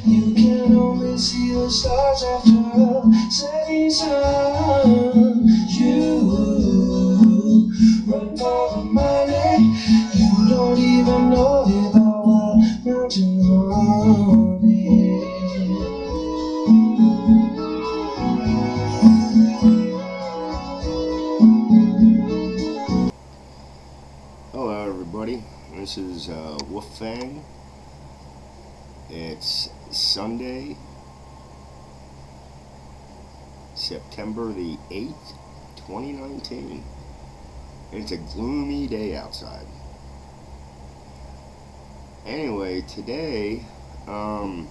You can only see the stars after a setting sun. You run for the money. You don't even know about wild mountain honey. Hello, everybody. This is Wolf Fang. It's Sunday, September the 8th, 2019. It's a gloomy day outside. Anyway, today, we're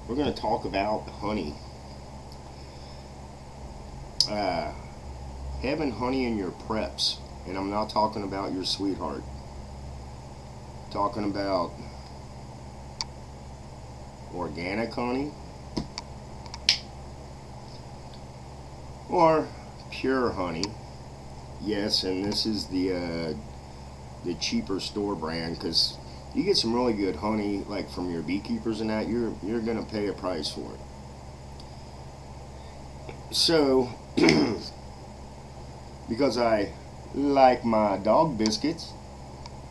going to talk about honey. Having honey in your preps, and I'm not talking about your sweetheart. I'm talking about organic honey or pure honey. Yes, and this is the cheaper store brand, because you get some really good honey like from your beekeepers and that you're gonna pay a price for it. So because I like my dog biscuits,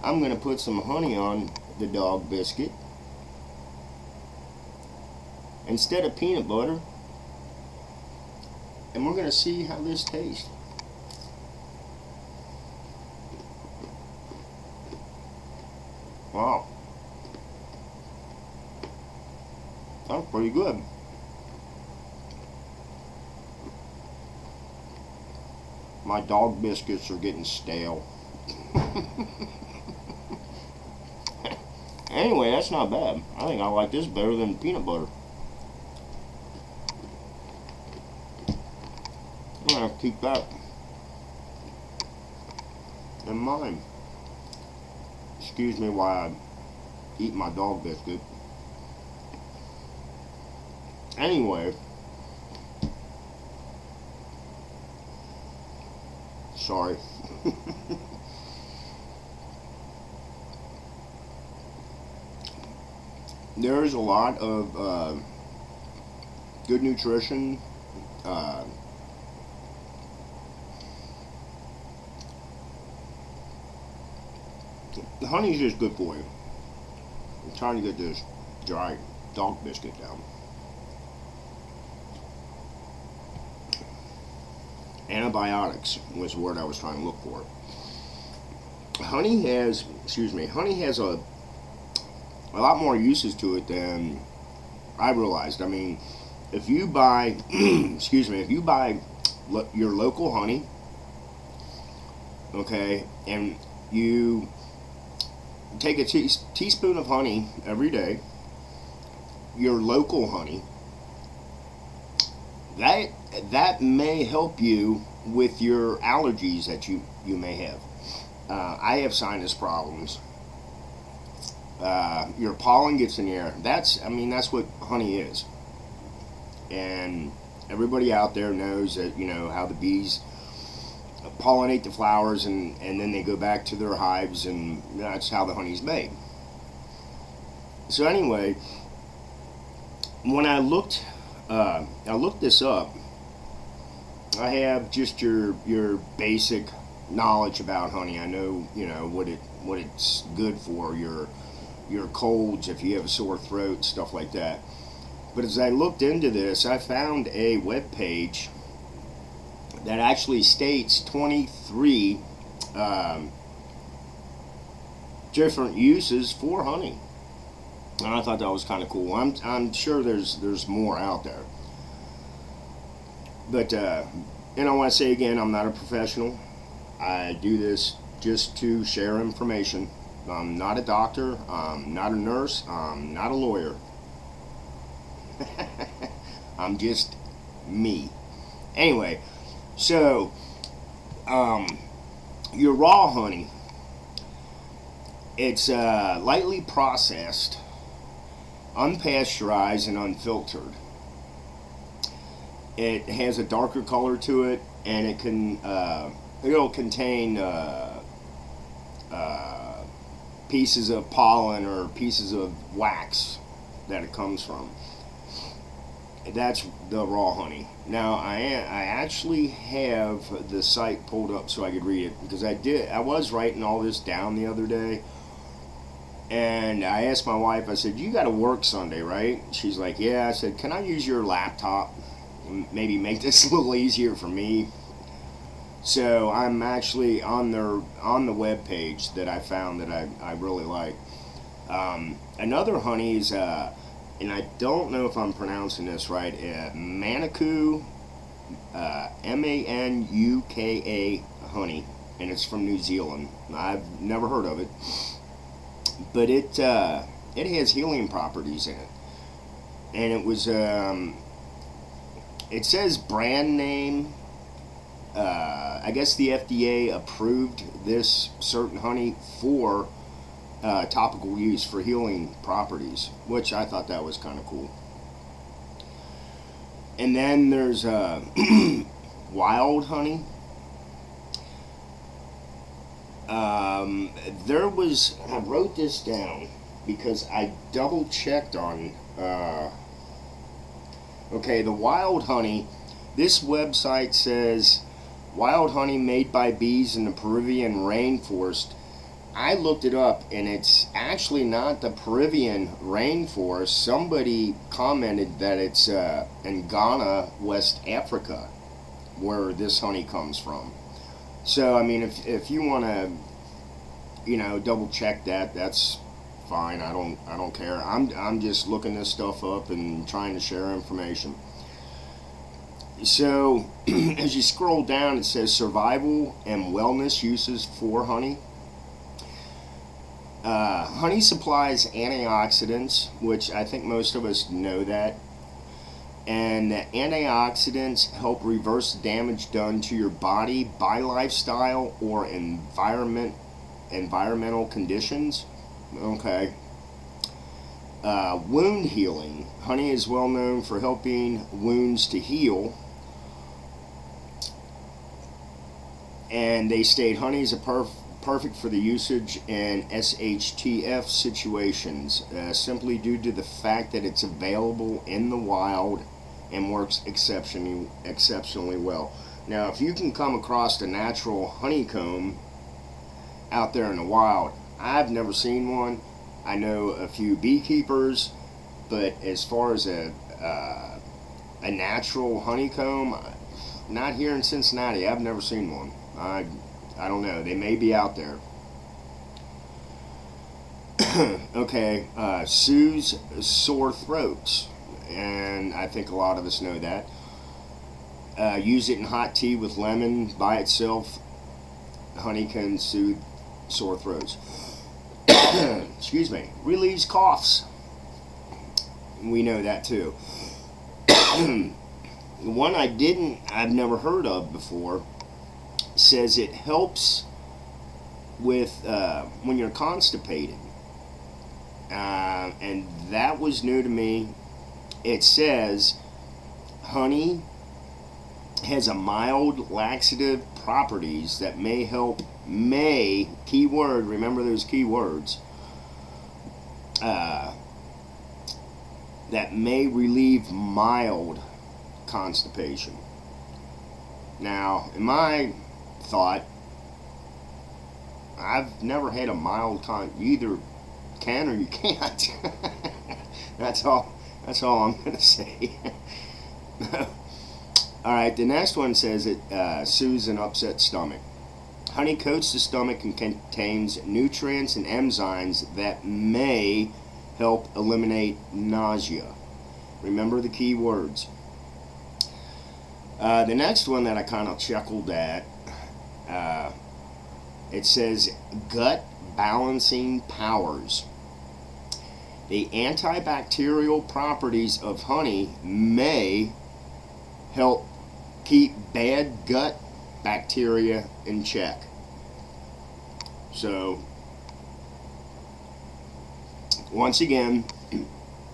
I'm going to put some honey on the dog biscuit instead of peanut butter, and we're going to see how this tastes. Wow, that's pretty good. My dog biscuits are getting stale. Anyway, that's not bad. I think I like this better than peanut butter. I'm gonna have to keep that in mind. Excuse me while I eat my dog biscuit. Anyway, sorry. There's a lot of good nutrition. The honey's just good for you. I'm trying to get this dry dog biscuit down. Antibiotics was the word I was trying to look for. Honey has a lot more uses to it than I realized. I mean, if you buy, if you buy your local honey, okay, and you take a teaspoon of honey every day, your local honey, that may help you with your allergies that you may have. I have sinus problems. Your pollen gets in the air. That's what honey is. And everybody out there knows that, how the bees pollinate the flowers, and then they go back to their hives, and that's how the honey's made. So anyway, when I looked this up, I have just your basic knowledge about honey. I know, what it's good for, your colds, if you have a sore throat, stuff like that. But as I looked into this, I found a web page that actually states 23 different uses for honey, and I thought that was kind of cool. I'm sure there's more out there, but and I want to say again, I'm not a professional. I do this just to share information. I'm not a doctor. I'm not a nurse. I'm not a lawyer. I'm just me. Anyway, so your raw honey, it's lightly processed, unpasteurized, and unfiltered. It has a darker color to it, and it'll contain pieces of pollen or pieces of wax that it comes from. That's the raw honey. Now I actually have the site pulled up so I could read it, because I was writing all this down the other day, and I asked my wife, I said, you got to work Sunday, right? She's like, yeah. I said, can I use your laptop and maybe make this a little easier for me? So I'm actually on the web page that I found that I really like. Another honey is and I don't know if I'm pronouncing this right, Manuka, Manuka honey, and it's from New Zealand. I've never heard of it, but it has healing properties in it, and it was it says brand name. I guess the FDA approved this certain honey for topical use for healing properties, which I thought that was kind of cool. And then there's wild honey. I wrote this down because I double checked on, okay, the wild honey. This website says wild honey made by bees in the Peruvian rainforest. I looked it up, and it's actually not the Peruvian rainforest. Somebody commented that it's in Ghana, West Africa, where this honey comes from. So, I mean, if you want to, double check that, that's fine. I don't care. I'm just looking this stuff up and trying to share information. So, as you scroll down, it says survival and wellness uses for honey. Honey supplies antioxidants, which I think most of us know that. And the antioxidants help reverse damage done to your body by lifestyle or environmental conditions. Okay. Wound healing. Honey is well known for helping wounds to heal. And they state honey is perfect for the usage in SHTF situations, simply due to the fact that it's available in the wild and works exceptionally well. Now, if you can come across a natural honeycomb out there in the wild, I've never seen one. I know a few beekeepers, but as far as a natural honeycomb, not here in Cincinnati. I've never seen one. I don't know. They may be out there. Okay, soothes sore throats, and I think a lot of us know that. Use it in hot tea with lemon by itself. Honey can soothe sore throats. Excuse me. Relieves coughs. We know that too. The one I've never heard of before, says it helps with when you're constipated, and that was new to me. It says honey has a mild laxative properties that may keyword, remember those keywords, that may relieve mild constipation. Now, in my thought, I've never had a mild you either can or you can't. That's all I'm gonna say. Alright, the next one says it soothes an upset stomach. Honey coats the stomach and contains nutrients and enzymes that may help eliminate nausea. Remember the key words. The next one that I kind of chuckled at, it says gut balancing powers. The antibacterial properties of honey may help keep bad gut bacteria in check. So, once again,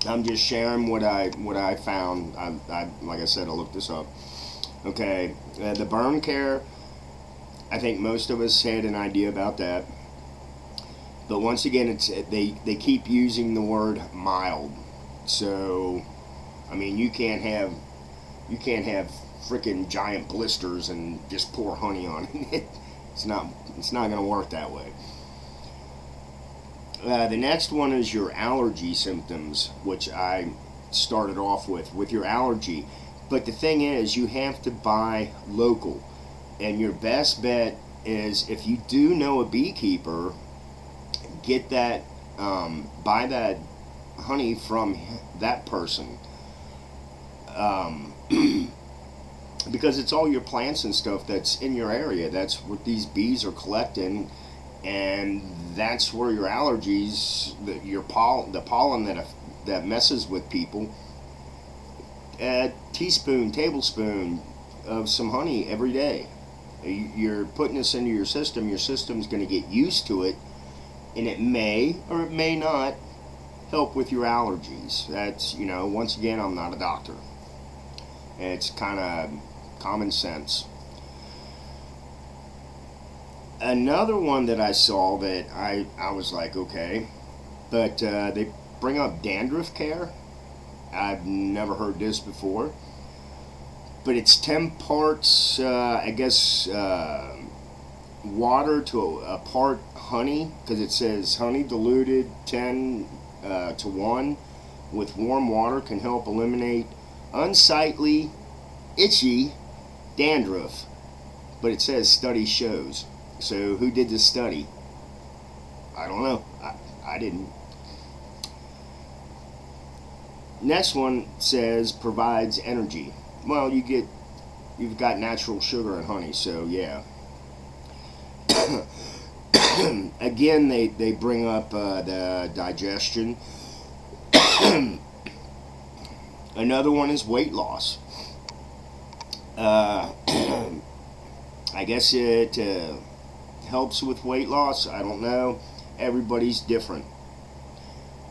I'm just sharing what I found. I like I said, I looked this up. Okay, the burn care, I think most of us had an idea about that. But once again, they keep using the word mild. So, I mean, you can't have freaking giant blisters and just pour honey on it. It's not going to work that way. The next one is your allergy symptoms, which I started off with your allergy. But the thing is, you have to buy local, and your best bet is, if you do know a beekeeper, get that, buy that honey from that person. Because it's all your plants and stuff that's in your area. That's what these bees are collecting, and that's where your allergies, the pollen that messes with people. A tablespoon of some honey every day. You're putting this into your system. Your system's going to get used to it, and it may or it may not help with your allergies. That's, once again, I'm not a doctor. It's kind of common sense. Another one that I saw that I was like, okay, but they bring up dandruff care. I've never heard this before, but it's 10 parts, water to a part honey, because it says honey diluted 10 to 1 with warm water can help eliminate unsightly, itchy dandruff. But it says study shows. So who did this study? I don't know. I didn't. Next one says provides energy. Well, you've got natural sugar and honey, so yeah. Again, they bring up the digestion. Another one is weight loss. I guess it helps with weight loss. I don't know. Everybody's different.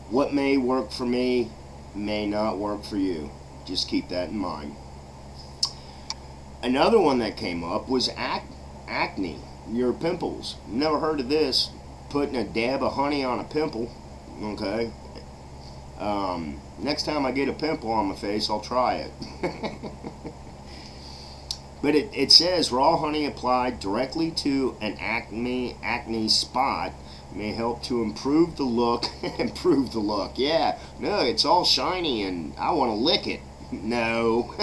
What may work for me may not work for you. Just keep that in mind. Another one that came up was acne, your pimples. Never heard of this. Putting a dab of honey on a pimple. Okay. Next time I get a pimple on my face, I'll try it. But it says raw honey applied directly to an acne spot may help to improve the look. Improve the look. Yeah. No, it's all shiny and I want to lick it. No.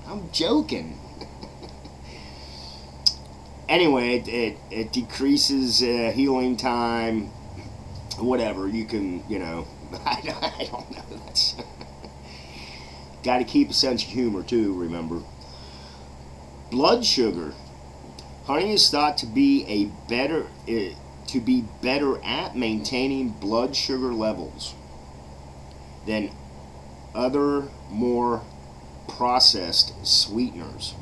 I'm joking. Anyway, it decreases healing time. Whatever. You can, I don't know. That's got to keep a sense of humor too, remember. Blood sugar. Honey is thought to be better at maintaining blood sugar levels than other more processed sweeteners.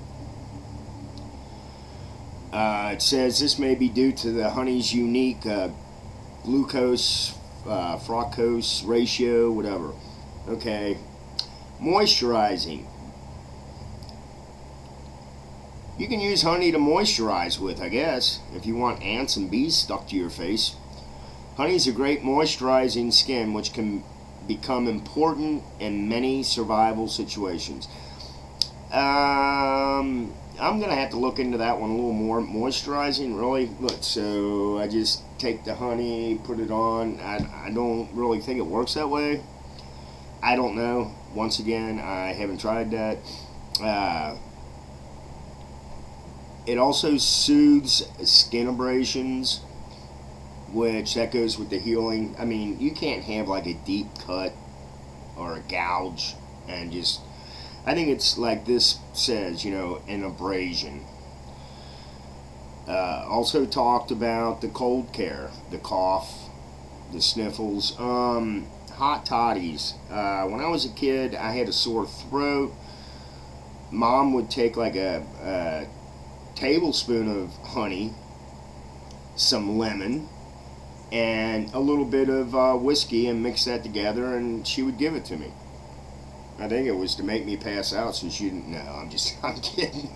It says this may be due to the honey's unique glucose fructose ratio, whatever. Okay. Moisturizing. You can use honey to moisturize with, I guess, if you want ants and bees stuck to your face. Honey is a great moisturizing skin, which can become important in many survival situations. I'm going to have to look into that one a little more. Moisturizing, really? Look, so I just take the honey, put it on. I don't really think it works that way. I don't know. Once again, I haven't tried that. It also soothes skin abrasions, which that goes with the healing. I mean, you can't have like a deep cut or a gouge and just, I think it's like this says, an abrasion. Also talked about the cold care, the cough, the sniffles, hot toddies. When I was a kid, I had a sore throat. Mom would take like a tablespoon of honey, some lemon, and a little bit of whiskey and mix that together, and she would give it to me. I think it was to make me pass out, so she didn't. No, I'm kidding.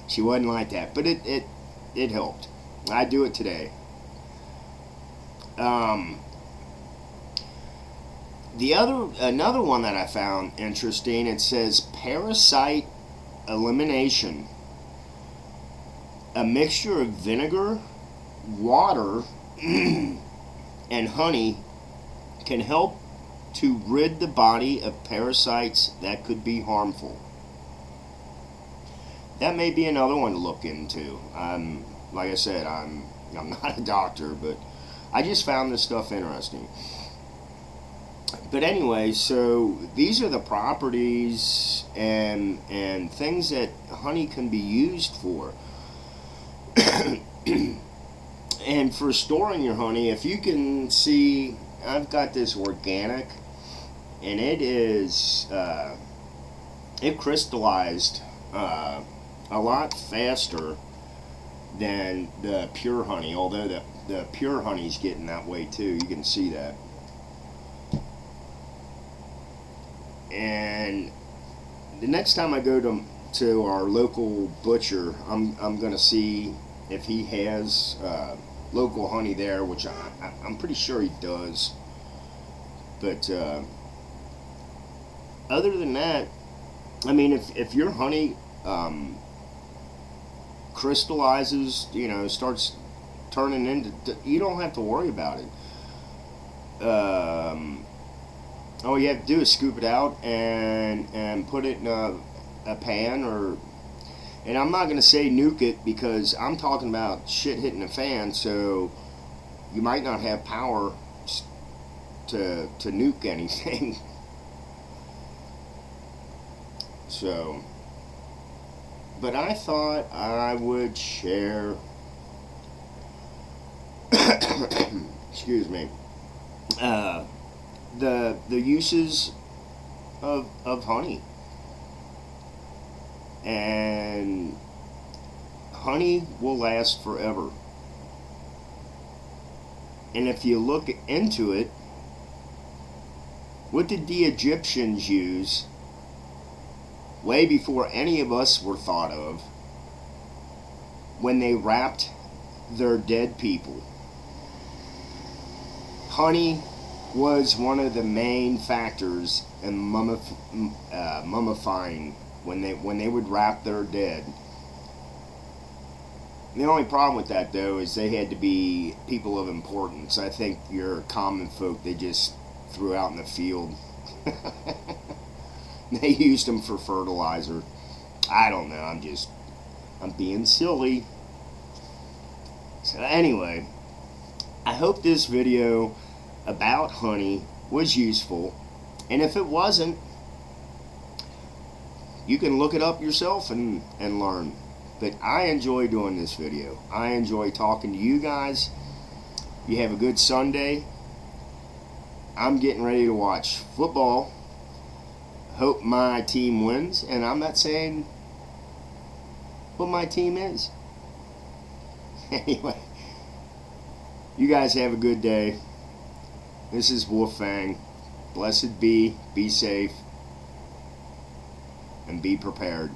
she wasn't like that, but it helped. I do it today. Another one that I found interesting. It says parasite elimination. A mixture of vinegar, water, and honey can help to rid the body of parasites that could be harmful. That may be another one to look into. Like I said, I'm not a doctor, but I just found this stuff interesting. But anyway, so these are the properties and things that honey can be used for. And for storing your honey, if you can see, I've got this organic, and it is it crystallized a lot faster than the pure honey, although the pure honey's getting that way too. You can see that. And the next time I go to our local butcher, I'm gonna see if he has local honey there, which I'm pretty sure he does. But other than that, I mean, if your honey crystallizes, you know, starts turning into, you don't have to worry about it. All you have to do is scoop it out and put it in a pan, or, and I'm not going to say nuke it because I'm talking about shit hitting the fan, so you might not have power to nuke anything. So, but I thought I would share excuse me, the uses of honey. And honey will last forever. And if you look into it, what did the Egyptians use way before any of us were thought of when they wrapped their dead people? Honey was one of the main factors in mummifying when they would wrap their dead. The only problem with that, though, is they had to be people of importance. I think your common folk, they just threw out in the field. They used them for fertilizer. I don't know, I'm being silly. So anyway, I hope this video about honey was useful, and if it wasn't, you can look it up yourself and learn. But I enjoy doing this video. I enjoy talking to you guys. You have a good Sunday. I'm getting ready to watch football. Hope my team wins, and I'm not saying what my team is. Anyway, you guys have a good day. This is Wolfang. Blessed be safe, and be prepared.